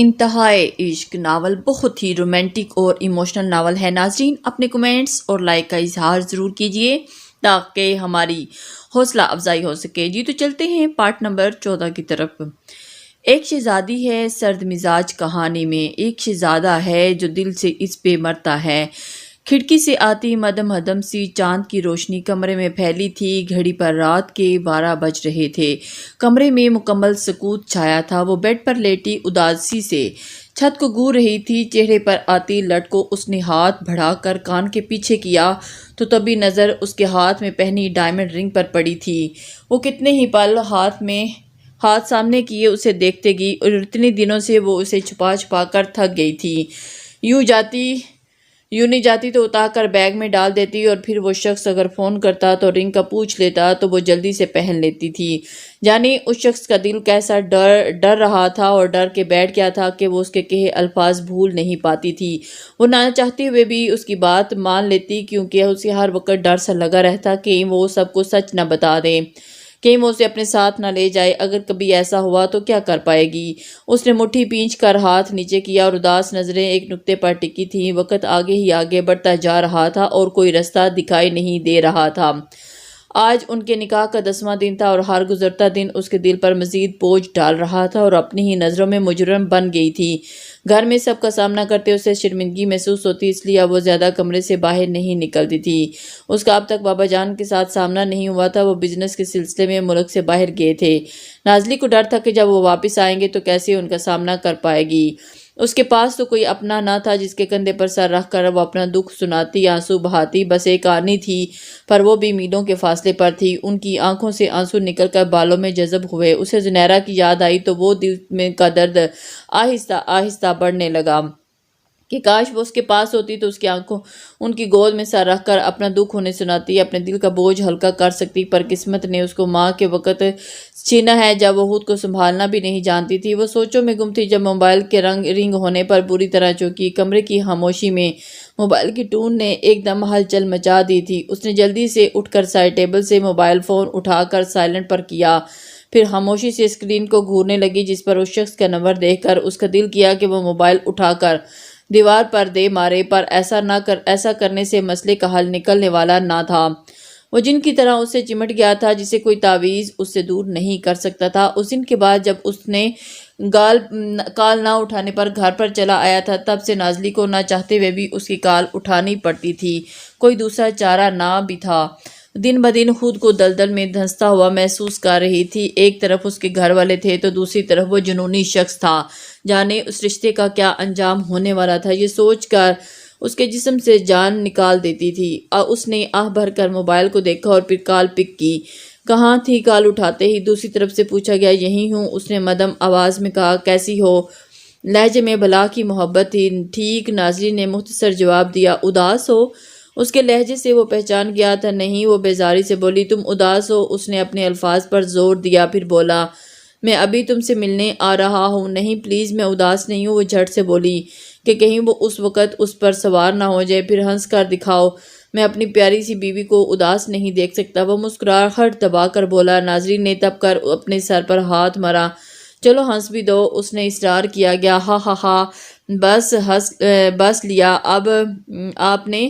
انتہائے عشق ناول بہت ہی رومانٹک اور ایموشنل ناول ہے۔ ناظرین اپنے کمنٹس اور لائک کا اظہار ضرور کیجیے تاکہ ہماری حوصلہ افزائی ہو سکے۔ تو چلتے ہیں پارٹ نمبر 14 کی طرف۔ ایک شہزادی ہے سرد مزاج کہانی میں، ایک شہزادہ ہے جو دل سے اس پہ مرتا ہے۔ کھڑکی سے آتی مدھم مدھم سی چاند کی روشنی کمرے میں پھیلی تھی۔ گھڑی پر رات کے 12 بج رہے تھے۔ کمرے میں مکمل سکوت چھایا تھا۔ وہ بیڈ پر لیٹی اداسی سے چھت کو گور رہی تھی۔ چہرے پر آتی لٹ کو اس نے ہاتھ بڑھا کر کان کے پیچھے کیا تو تبھی نظر اس کے ہاتھ میں پہنی ڈائمنڈ رنگ پر پڑی تھی۔ وہ کتنے ہی پل ہاتھ سامنے کیے اسے دیکھتے گئی، اور اتنے دنوں سے وہ اسے چھپا چھپا کر تھک گئی تھی۔ یوں نہیں جاتی تو اتار کر بیگ میں ڈال دیتی، اور پھر وہ شخص اگر فون کرتا تو رنگ کا پوچھ لیتا تو وہ جلدی سے پہن لیتی تھی۔ جانے اس شخص کا دل کیسا ڈر رہا تھا اور ڈر کے بیٹھ گیا تھا کہ وہ اس کے کہے الفاظ بھول نہیں پاتی تھی۔ وہ نہ چاہتے ہوئے بھی اس کی بات مان لیتی، کیونکہ اسے ہر وقت ڈر سا لگا رہتا کہ وہ سب کو سچ نہ بتا دے، کہیں وہ اسے اپنے ساتھ نہ لے جائے۔ اگر کبھی ایسا ہوا تو کیا کر پائے گی؟ اس نے مٹھی پینچھ کر ہاتھ نیچے کیا اور اداس نظریں ایک نقطے پر ٹکی تھیں۔ وقت آگے ہی آگے بڑھتا جا رہا تھا اور کوئی رستہ دکھائی نہیں دے رہا تھا۔ آج ان کے نکاح کا 10واں دن تھا، اور ہر گزرتا دن اس کے دل پر مزید بوجھ ڈال رہا تھا، اور اپنی ہی نظروں میں مجرم بن گئی تھی۔ گھر میں سب کا سامنا کرتے اسے شرمندگی محسوس ہوتی، اس لیے اب وہ زیادہ کمرے سے باہر نہیں نکلتی تھی۔ اس کا اب تک بابا جان کے ساتھ سامنا نہیں ہوا تھا۔ وہ بزنس کے سلسلے میں ملک سے باہر گئے تھے۔ نازلی کو ڈر تھا کہ جب وہ واپس آئیں گے تو کیسے ان کا سامنا کر پائے گی۔ اس کے پاس تو کوئی اپنا نہ تھا جس کے کندھے پر سر رکھ کر وہ اپنا دکھ سناتی، آنسو بہاتی۔ بس ایک آنی تھی، پر وہ بھی میلوں کے فاصلے پر تھی۔ ان کی آنکھوں سے آنسو نکل کر بالوں میں جذب ہوئے۔ اسے زنیرہ کی یاد آئی تو وہ دل میں کا درد آہستہ آہستہ بڑھنے لگا کہ کاش وہ اس کے پاس ہوتی تو اس کی آنکھوں ان کی گود میں سر رکھ کر اپنا دکھ انہیں سناتی، اپنے دل کا بوجھ ہلکا کر سکتی۔ پر قسمت نے اس کو ماں کے وقت چھینا ہے جب وہ خود کو سنبھالنا بھی نہیں جانتی تھی۔ وہ سوچوں میں گم تھی جب موبائل کے رنگ ہونے پر بری طرح چونکی۔ کمرے کی خاموشی میں موبائل کی ٹون نے ایک دم ہلچل مچا دی تھی۔ اس نے جلدی سے اٹھ کر سائڈ ٹیبل سے موبائل فون اٹھا کر سائلنٹ پر کیا، پھر خاموشی سے اسکرین کو گھورنے لگی جس پر اس شخص کا نمبر دیکھ کر اس کا دل کیا کہ وہ موبائل اٹھا کر دیوار پر دے مارے، پر ایسا کرنے سے مسئلے کا حل نکلنے والا نہ تھا۔ وہ جن کی طرح اس سے چمٹ گیا تھا جسے کوئی تعویذ اس سے دور نہیں کر سکتا تھا۔ اس دن کے بعد جب اس نے کال نہ اٹھانے پر گھر پر چلا آیا تھا، تب سے نازلی کو نہ چاہتے ہوئے بھی اس کی کال اٹھانی پڑتی تھی۔ کوئی دوسرا چارہ نہ بھی تھا۔ دن بدن خود کو دلدل میں دھنستا ہوا محسوس کر رہی تھی۔ ایک طرف اس کے گھر والے تھے تو دوسری طرف وہ جنونی شخص تھا۔ جانے اس رشتے کا کیا انجام ہونے والا تھا، یہ سوچ کر اس کے جسم سے جان نکال دیتی تھی۔ اس نے آہ بھر کر موبائل کو دیکھا اور پھر کال پک کی۔ کہاں تھی؟ کال اٹھاتے ہی دوسری طرف سے پوچھا گیا۔ یہی ہوں، اس نے مدھم آواز میں کہا۔ کیسی ہو؟ لہجے میں بلا کی محبت تھی۔ ٹھیک، نازلی نے مختصر جواب دیا۔ اداس ہو؟ اس کے لہجے سے وہ پہچان گیا تھا۔ نہیں، وہ بیزاری سے بولی۔ تم اداس ہو؟ اس نے اپنے الفاظ پر زور دیا، پھر بولا، میں ابھی تم سے ملنے آ رہا ہوں۔ نہیں پلیز، میں اداس نہیں ہوں، وہ جھٹ سے بولی کہ کہیں وہ اس وقت اس پر سوار نہ ہو جائے۔ پھر ہنس کر دکھاؤ، میں اپنی پیاری سی بیوی کو اداس نہیں دیکھ سکتا۔ وہ مسکراہٹ دبا کر بولا۔ ناظرین نے تب کر اپنے سر پر ہاتھ مارا۔ چلو ہنس بھی دو، اس نے اصرار کیا گیا۔ ہا ہا ہا، بس لیا اب آپ نے؟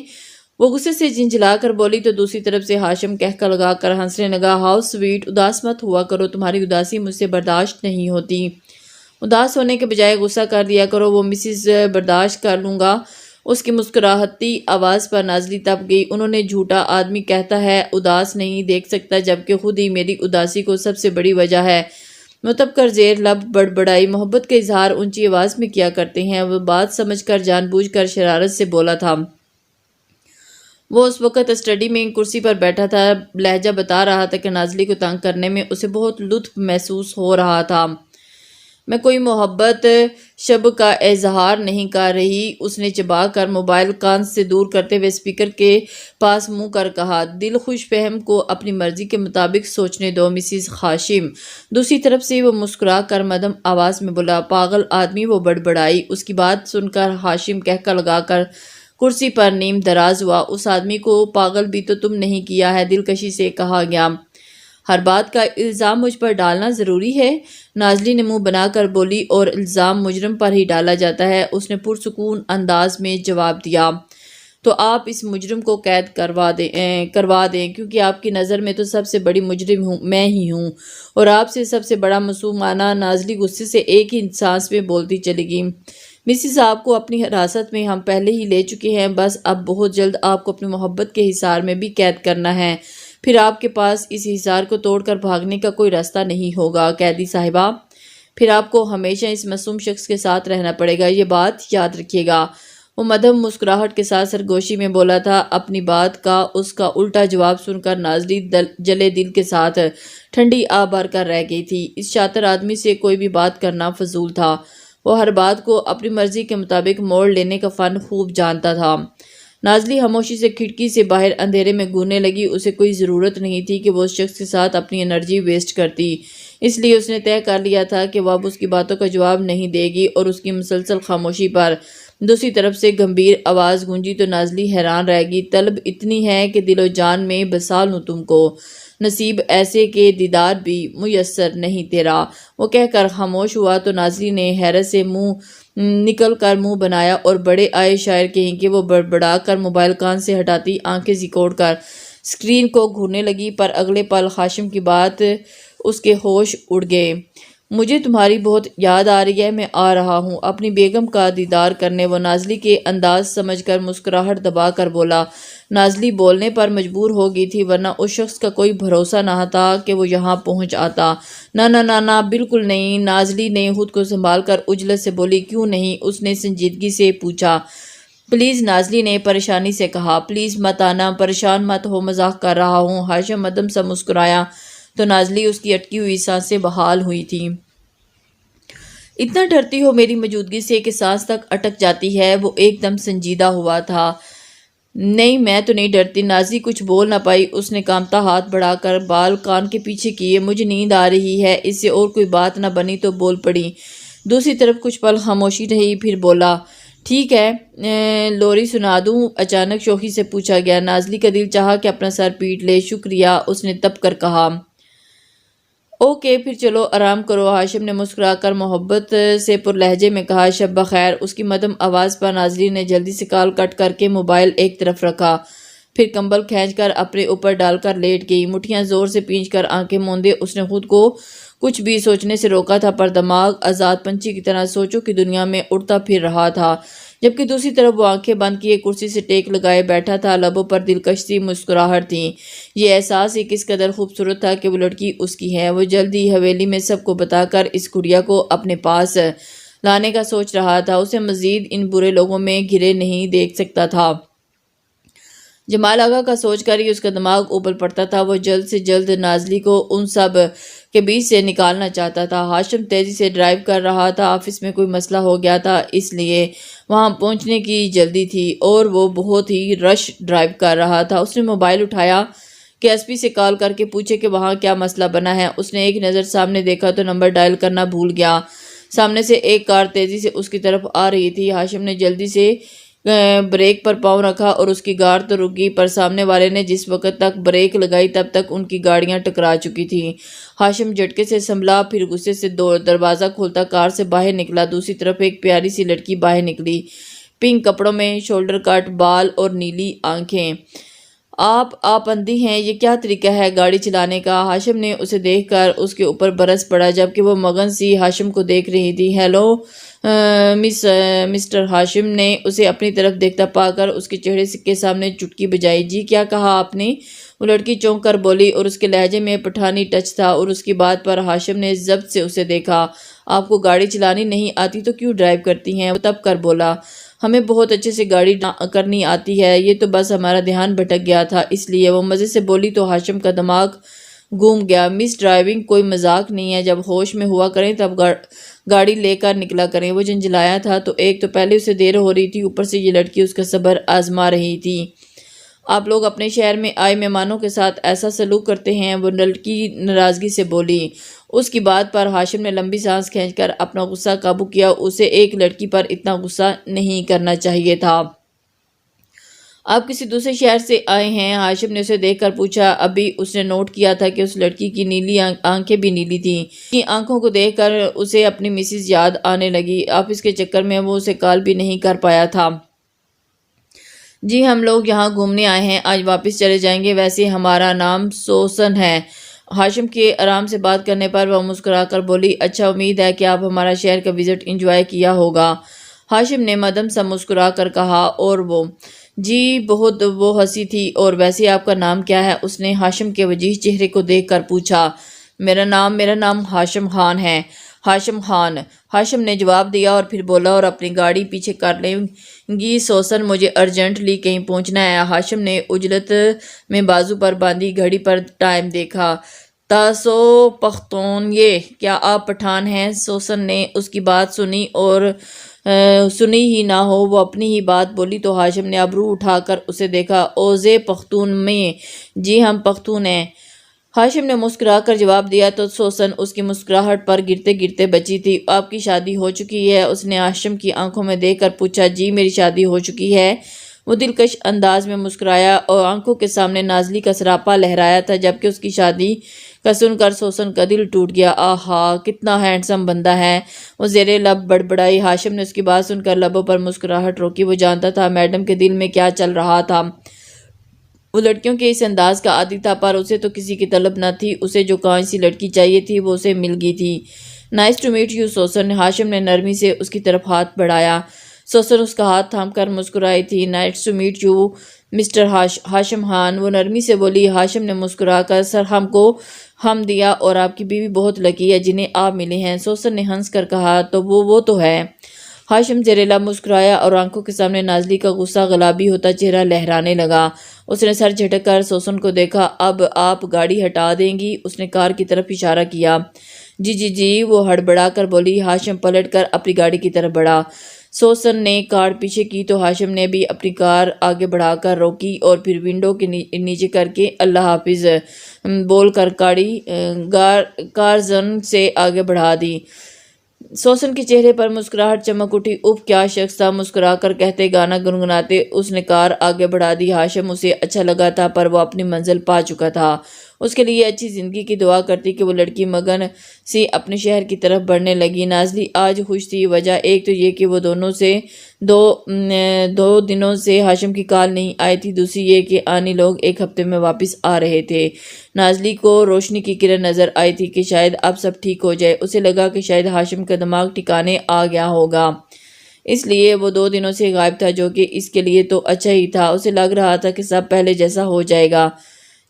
وہ غصے سے جھنجھلا کر بولی تو دوسری طرف سے ہاشم کہکا لگا کر ہنسنے لگا۔ ہاؤ سویٹ، اداس مت ہوا کرو، تمہاری اداسی مجھ سے برداشت نہیں ہوتی۔ اداس ہونے کے بجائے غصہ کر دیا کرو، وہ مسز برداشت کر لوں گا۔ اس کی مسکراہتی آواز پر نازلی تپ گئی۔ انہوں نے جھوٹا آدمی کہتا ہے اداس نہیں دیکھ سکتا، جبکہ خود ہی میری اداسی کو سب سے بڑی وجہ ہے۔ متب کر زیر لب بڑبڑائی۔ محبت کا اظہار اونچی آواز میں کیا کرتے ہیں؟ وہ بات سمجھ کر جان بوجھ کر شرارت سے بولا تھا۔ وہ اس وقت اسٹڈی میں کرسی پر بیٹھا تھا۔ لہجہ بتا رہا تھا کہ نازلی کو تنگ کرنے میں اسے بہت لطف محسوس ہو رہا تھا۔ میں کوئی محبت شب کا اظہار نہیں کر رہی، اس نے چبا کر موبائل کان سے دور کرتے ہوئے اسپیکر کے پاس منہ کر کہا۔ دل خوش فہم کو اپنی مرضی کے مطابق سوچنے دو مسز ہاشم۔ دوسری طرف سے وہ مسکرا کر مدھم آواز میں بولا۔ پاگل آدمی، وہ بڑبڑائی۔ اس کی بات سن کر ہاشم کہکا لگا کر کرسی پر نیم دراز ہوا۔ اس آدمی کو پاگل بھی تو تم نہیں کیا ہے، دلکشی سے کہا گیا۔ ہر بات کا الزام مجھ پر ڈالنا ضروری ہے؟ نازلی نے منہ بنا کر بولی، اور الزام مجرم پر ہی ڈالا جاتا ہے، اس نے پرسکون انداز میں جواب دیا۔ تو آپ اس مجرم کو قید کروا دیں کیونکہ آپ کی نظر میں تو سب سے بڑی مجرم میں ہی ہوں، اور آپ سے سب سے بڑا معصومانہ۔ نازلی غصے سے ایک ہی سانس میں بولتی چلی گئی، مسز آپ کو اپنی حراست میں ہم پہلے ہی لے چکے ہیں، بس اب بہت جلد آپ کو اپنی محبت کے حصار میں بھی قید کرنا ہے، پھر آپ کے پاس اس حصار کو توڑ کر بھاگنے کا کوئی راستہ نہیں ہوگا قیدی صاحبہ، پھر آپ کو ہمیشہ اس معصوم شخص کے ساتھ رہنا پڑے گا، یہ بات یاد رکھیے گا۔ وہ مدھم مسکراہٹ کے ساتھ سرگوشی میں بولا تھا۔ اپنی بات کا اس کا الٹا جواب سن کر نازلی جلے دل کے ساتھ ٹھنڈی آب بھر کر رہ گئی تھی۔ اس شاطر آدمی سے کوئی بھی بات کرنا فضول تھا، وہ ہر بات کو اپنی مرضی کے مطابق موڑ لینے کا فن خوب جانتا تھا۔ نازلی خاموشی سے کھڑکی سے باہر اندھیرے میں گھورنے لگی، اسے کوئی ضرورت نہیں تھی کہ وہ اس شخص کے ساتھ اپنی انرجی ویسٹ کرتی، اس لیے اس نے طے کر لیا تھا کہ وہ اب اس کی باتوں کا جواب نہیں دے گی، اور اس کی مسلسل خاموشی پر دوسری طرف سے گمبھیر آواز گونجی تو نازلی حیران رہ گئی۔ طلب اتنی ہے کہ دل و جان میں بسا لوں تم کو، نصیب ایسے کہ دیدار بھی میسر نہیں تیرا۔ وہ کہہ کر خاموش ہوا تو نازلی نے حیرت سے نکل کر منہ بنایا، اور بڑے آئے شاعر کہیں کہ وہ بڑبڑا کر موبائل کان سے ہٹاتی آنکھیں سکوڑ کر اسکرین کو گھورنے لگی، پر اگلے پل ہاشم کی بات اس کے ہوش اڑ گئے۔ مجھے تمہاری بہت یاد آ رہی ہے، میں آ رہا ہوں اپنی بیگم کا دیدار کرنے۔ وہ نازلی کے انداز سمجھ کر مسکراہٹ دبا کر بولا۔ نازلی بولنے پر مجبور ہو گئی تھی، ورنہ اس شخص کا کوئی بھروسہ نہ تھا کہ وہ یہاں پہنچ آتا۔ نہ نہ نہ نہ، بالکل نہیں۔ نازلی نے خود کو سنبھال کر عجلت سے بولی، کیوں نہیں؟ اس نے سنجیدگی سے پوچھا۔ پلیز، نازلی نے پریشانی سے کہا، پلیز مت آنا، پریشان مت ہو، مذاق کر رہا ہوں۔ ہاشم مدھم سا مسکرایا تو نازلی اس کی اٹکی ہوئی سانسیں بحال ہوئی تھیں۔ اتنا ڈرتی ہو میری موجودگی سے کہ سانس تک اٹک جاتی ہے؟ وہ ایک دم سنجیدہ ہوا تھا۔ نہیں، میں تو نہیں ڈرتی۔ نازلی کچھ بول نہ پائی، اس نے کانپتا ہاتھ بڑھا کر بال کان کے پیچھے کیے۔ مجھے نیند آ رہی ہے۔ اس سے اور کوئی بات نہ بنی تو بول پڑی۔ دوسری طرف کچھ پل خاموشی رہی، پھر بولا، ٹھیک ہے، لوری سنا دوں؟ اچانک شوخی سے پوچھا گیا۔ نازلی کا دل چاہا کہ اپنا سر پیٹ لے۔ شکریہ، اس نے تپ کر کہا۔ اوکے، پھر چلو آرام کرو، ہاشم نے مسکرا کر محبت سے پر لہجے میں کہا۔ شب بخیر۔ اس کی مدھم آواز پر نازلی نے جلدی سے کال کٹ کر کے موبائل ایک طرف رکھا، پھر کمبل کھینچ کر اپنے اوپر ڈال کر لیٹ گئی۔ مٹھیاں زور سے پینچ کر آنکھیں موندے اس نے خود کو کچھ بھی سوچنے سے روکا تھا، پر دماغ آزاد پنچھی کی طرح سوچوں کی دنیا میں اڑتا پھر رہا تھا، جبکہ دوسری طرف وہ آنکھیں بند کیے کرسی سے ٹیک لگائے بیٹھا تھا، لبوں پر دلکش سی مسکراہٹ تھی۔ یہ احساس ہی کس قدر خوبصورت تھا کہ وہ لڑکی اس کی ہے۔ وہ جلدی حویلی میں سب کو بتا کر اس گڑیا کو اپنے پاس لانے کا سوچ رہا تھا، اسے مزید ان برے لوگوں میں گھرے نہیں دیکھ سکتا تھا۔ جمال آغا کا سوچ کر ہی اس کا دماغ اوپل پڑتا تھا۔ وہ جلد سے جلد نازلی کو ان سب کے بیچ سے نکالنا چاہتا تھا۔ ہاشم تیزی سے ڈرائیو کر رہا تھا، آفس میں کوئی مسئلہ ہو گیا تھا، اس لیے وہاں پہنچنے کی جلدی تھی، اور وہ بہت ہی رش ڈرائیو کر رہا تھا۔ اس نے موبائل اٹھایا کہ ایس پی سے کال کر کے پوچھے کہ وہاں کیا مسئلہ بنا ہے۔ اس نے ایک نظر سامنے دیکھا تو نمبر ڈائل کرنا بھول گیا۔ سامنے سے ایک کار تیزی سے اس کی طرف آ رہی تھی۔ ہاشم نے جلدی سے بریک پر پاؤں رکھا اور اس کی گار تو رک گئی، پر سامنے والے نے جس وقت تک بریک لگائی تب تک ان کی گاڑیاں ٹکرا چکی تھیں۔ ہاشم جھٹکے سے سنبھلا، پھر غصے سے دروازہ کھولتا کار سے باہر نکلا۔ دوسری طرف ایک پیاری سی لڑکی باہر نکلی، پنک کپڑوں میں، شولڈر کٹ بال اور نیلی آنکھیں۔ آپ اندھی ہیں، یہ کیا طریقہ ہے گاڑی چلانے کا؟ ہاشم نے اسے دیکھ کر اس کے اوپر برس پڑا، جبکہ وہ مگن سی ہاشم کو دیکھ رہی تھی۔ ہیلو مسٹر ہاشم نے اسے اپنی طرف دیکھتا پا کر اس کے چہرے کے سامنے چٹکی بجائی۔ جی کیا کہا آپ نے؟ وہ لڑکی چونک کر بولی، اور اس کے لہجے میں پٹھانی ٹچ تھا، اور اس کی بات پر ہاشم نے ضبط سے اسے دیکھا۔ آپ کو گاڑی چلانی نہیں آتی تو کیوں ڈرائیو کرتی ہیں؟ وہ تب کر بولا، ہمیں بہت اچھے سے گاڑی کرنی آتی ہے، یہ تو بس ہمارا دھیان بھٹک گیا تھا اس لیے۔ وہ مزے سے بولی تو ہاشم کا دماغ گھوم گیا۔ مس ڈرائیونگ کوئی مذاق نہیں ہے، جب ہوش میں ہوا کریں تب گاڑی لے کر نکلا کریں۔ وہ جھنجھلایا تھا تو ایک تو پہلے اسے دیر ہو رہی تھی، اوپر سے یہ لڑکی اس کا صبر آزما رہی تھی۔ آپ لوگ اپنے شہر میں آئے مہمانوں کے ساتھ ایسا سلوک کرتے ہیں؟ وہ لڑکی ناراضگی سے بولی۔ اس کی بات پر ہاشم نے لمبی سانس کھینچ کر اپنا غصہ قابو کیا۔ اسے ایک لڑکی پر اتنا غصہ نہیں کرنا چاہیے تھا۔ آپ کسی دوسرے شہر سے آئے ہیں؟ ہاشم نے اسے دیکھ کر پوچھا۔ ابھی اس نے نوٹ کیا تھا کہ اس لڑکی کی نیلی آنکھیں بھی نیلی تھیں۔ اس کی آنکھوں کو دیکھ کر اسے اپنی مسز یاد آنے لگی۔ آفس کے چکر میں وہ اسے کال بھی نہیں کر پایا تھا۔ جی ہم لوگ یہاں گھومنے آئے ہیں، آج واپس چلے جائیں گے۔ ویسے ہمارا نام سوسن ہے۔ ہاشم کے آرام سے بات کرنے پر وہ مسکرا کر بولی، اچھا امید ہے کہ آپ ہمارا شہر کا وزٹ انجوائے کیا ہوگا۔ ہاشم نے مدھم سا مسکرا کر کہا، اور وہ جی بہت، وہ ہنسی تھی۔ اور ویسے آپ کا نام کیا ہے؟ اس نے ہاشم کے وجیح چہرے کو دیکھ کر پوچھا۔ میرا نام ہاشم خان ہے۔ ہاشم خان، ہاشم نے جواب دیا اور پھر بولا، اور اپنی گاڑی پیچھے کر لیں گی سوسن، مجھے ارجنٹلی کہیں پہنچنا ہے۔ ہاشم نے عجلت میں بازو پر باندھی گھڑی پر ٹائم دیکھا۔ تاسو پختون، یہ کیا آپ پٹھان ہیں؟ سوسن نے اس کی بات سنی اور سنی ہی نہ ہو وہ اپنی ہی بات بولی تو ہاشم نے ابرو اٹھا کر اسے دیکھا۔ اوزے پختون میں؟ جی ہم پختون ہیں، ہاشم نے مسکرا کر جواب دیا تو سوسن اس کی مسکراہٹ پر گرتے گرتے بچی تھی۔ آپ کی شادی ہو چکی ہے؟ اس نے ہاشم کی آنکھوں میں دیکھ کر پوچھا۔ جی میری شادی ہو چکی ہے۔ وہ دلکش انداز میں مسکرایا اور آنکھوں کے سامنے نازلی کا سراپا لہرایا تھا، جبکہ اس کی شادی کا سن کر سوسن کا دل ٹوٹ گیا۔ آہا کتنا ہینڈسم بندہ ہے، وہ زیر لب بڑبڑائی۔ ہاشم نے اس کی بات سن کر لبوں پر مسکراہٹ روکی۔ وہ جانتا تھا میڈم کے دل میں کیا چل رہا تھا۔ وہ لڑکیوں کے اس انداز کا عادی تھا، پر اسے تو کسی کی طلب نہ تھی۔ اسے جو کون سی لڑکی چاہیے تھی وہ اسے مل گئی تھی۔ نائس ٹو میٹ یو سوسن، ہاشم نے نرمی سے اس کی طرف ہاتھ بڑھایا۔ سوسن اس کا ہاتھ تھام کر مسکرائی تھی۔ Nice to meet you mister Hashim Khan, وہ نرمی سے بولی۔ ہاشم نے مسکرا کر سر کو ہم دیا، اور آپ کی بیوی بہت لکی ہے جنہیں آپ ملے ہیں۔ سوسن نے ہنس کر کہا، تو وہ تو ہے۔ ہاشم زیر لب مسکرایا اور آنکھوں کے سامنے نازلی کا غصہ غلابی ہوتا چہرہ لہرانے لگا۔ اس نے سر جھٹک کر سوسن کو دیکھا۔ اب آپ گاڑی ہٹا دیں گی؟ اس نے کار کی طرف اشارہ کیا۔ جی وہ ہڑبڑا کر بولی۔ ہاشم پلٹ کر اپنی گاڑی کی طرف بڑھا۔ سوسن نے کار پیچھے کی تو ہاشم نے بھی اپنی کار آگے بڑھا کر روکی اور پھر ونڈو کے نیچے کر کے اللہ حافظ بول کر کار زن سے آگے بڑھا دی۔ سوسن کے چہرے پر مسکراہٹ چمک اٹھی۔ اف کیا شخص تھا، مسکرا کر کہتے گانا گنگناتے اس نے کار آگے بڑھا دی۔ ہاشم اسے اچھا لگا تھا، پر وہ اپنی منزل پا چکا تھا۔ اس کے لیے اچھی زندگی کی دعا کرتی کہ وہ لڑکی مگن سی اپنے شہر کی طرف بڑھنے لگی۔ نازلی آج خوش تھی، وجہ ایک تو یہ کہ وہ دو دنوں سے ہاشم کی کال نہیں آئی تھی، دوسری یہ کہ آنی لوگ ایک ہفتے میں واپس آ رہے تھے۔ نازلی کو روشنی کی کرن نظر آئی تھی کہ شاید اب سب ٹھیک ہو جائے۔ اسے لگا کہ شاید ہاشم کا دماغ ٹھکانے آ گیا ہوگا، اس لیے وہ 2 دنوں سے غائب تھا، جو کہ اس کے لیے تو اچھا ہی تھا۔ اسے لگ رہا تھا کہ سب پہلے جیسا ہو جائے گا۔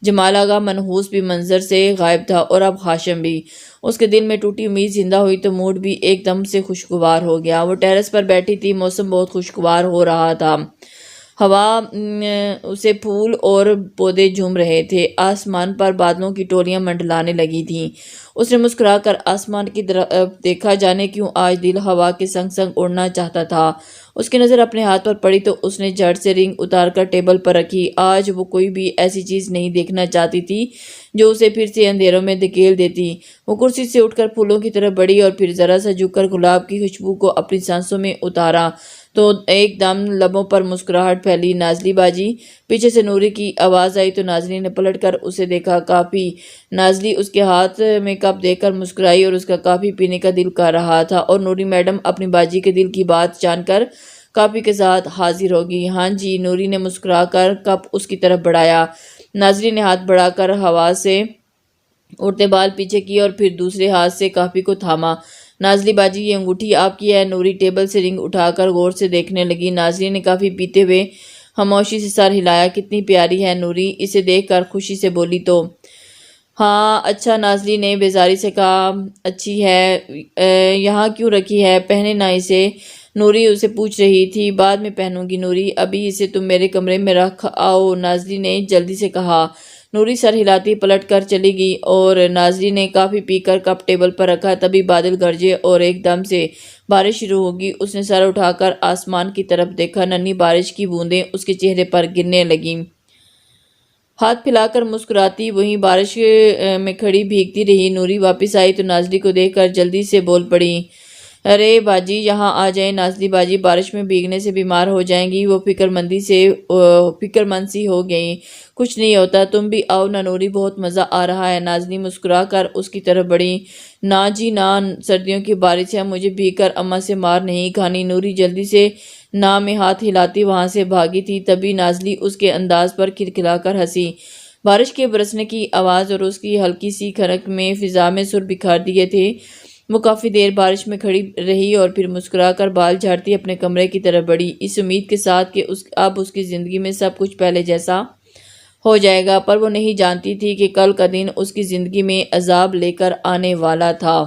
جمال آغا منحوس بھی منظر سے غائب تھا اور اب ہاشم بھی۔ اس کے دل میں ٹوٹی امید زندہ ہوئی تو موڈ بھی ایک دم سے خوشگوار ہو گیا۔ وہ ٹیرس پر بیٹھی تھی، موسم بہت خوشگوار ہو رہا تھا، ہوا اسے پھول اور پودے جھوم رہے تھے، آسمان پر بادلوں کی ٹولیاں منڈلانے لگی تھیں۔ اس نے مسکرا کر آسمان کی طرف دیکھا، جانے کیوں آج دل ہوا کے سنگ سنگ اڑنا چاہتا تھا۔ اس کی نظر اپنے ہاتھ پر پڑی تو اس نے جھٹ سے رنگ اتار کر ٹیبل پر رکھی۔ آج وہ کوئی بھی ایسی چیز نہیں دیکھنا چاہتی تھی جو اسے پھر سے اندھیروں میں دھکیل دیتی۔ وہ کرسی سے اٹھ کر پھولوں کی طرف بڑھی اور پھر ذرا سا جھک کر گلاب کی خوشبو کو اپنی سانسوں میں اتارا تو ایک دم لبوں پر مسکراہٹ پھیلی۔ نازلی باجی، پیچھے سے نوری کی آواز آئی تو نازلی نے پلٹ کر اسے دیکھا۔ کافی، نازلی اس کے ہاتھ میں کپ دیکھ کر مسکرائی اور اس کا کافی پینے کا دل کر رہا تھا، اور نوری میڈم اپنی باجی کے دل کی بات جان کر کافی کے ساتھ حاضر ہوگی۔ ہاں جی، نوری نے مسکرا کر کپ اس کی طرف بڑھایا۔ نازلی نے ہاتھ بڑھا کر ہوا سے اڑتے بال پیچھے کیے اور پھر دوسرے ہاتھ سے کافی کو تھاما۔ نازلی باجی، یہ انگوٹھی آپ کی ہے؟ نوری ٹیبل سے رنگ اٹھا کر غور سے دیکھنے لگی۔ نازلی نے کافی پیتے ہوئے خاموشی سے سر ہلایا۔ کتنی پیاری ہے نوری، اسے دیکھ کر خوشی سے بولی تو ہاں اچھا، نازلی نے بیزاری سے کہا، اچھی ہے، یہاں کیوں رکھی ہے، پہنے نہ اسے؟ نوری اسے پوچھ رہی تھی۔ بعد میں پہنوں گی نوری، ابھی اسے تم میرے کمرے میں رکھ آؤ، نازلی نے جلدی سے کہا۔ نوری سر ہلاتی پلٹ کر چلی گئی اور نازلی نے کافی پی کر کپ ٹیبل پر رکھا۔ تبھی بادل گرجے اور ایک دم سے بارش شروع ہوگی۔ اس نے سر اٹھا کر آسمان کی طرف دیکھا، ننھی بارش کی بوندیں اس کے چہرے پر گرنے لگیں۔ ہاتھ پھیلا کر مسکراتی وہیں بارش میں کھڑی بھیگتی رہی۔ نوری واپس آئی تو نازلی کو دیکھ کر جلدی سے بول پڑی، ارے باجی یہاں آ جائیں، نازلی باجی بارش میں بھیگنے سے بیمار ہو جائیں گی۔ وہ فکر مند سی ہو گئیں۔ کچھ نہیں ہوتا، تم بھی آؤ نا نوری، بہت مزہ آ رہا ہے۔ نازلی مسکرا کر اس کی طرف بڑھی۔ نا جی نا، سردیوں کی بارش ہے، مجھے بھیگ کر اماں سے مار نہیں کھانی۔ نوری جلدی سے نا میں ہاتھ ہلاتی وہاں سے بھاگی تھی، تبھی نازلی اس کے انداز پر کھلکھلا کر ہنسی۔ بارش کے برسنے کی آواز اور اس کی ہلکی سی کھنک میں فضا میں سر بکھار دیے تھے۔ وہ کافی دیر بارش میں کھڑی رہی اور پھر مسکرا کر بال جھاڑتی اپنے کمرے کی طرف بڑھی، اس امید کے ساتھ کہ اب اس کی زندگی میں سب کچھ پہلے جیسا ہو جائے گا، پر وہ نہیں جانتی تھی کہ کل کا دن اس کی زندگی میں عذاب لے کر آنے والا تھا۔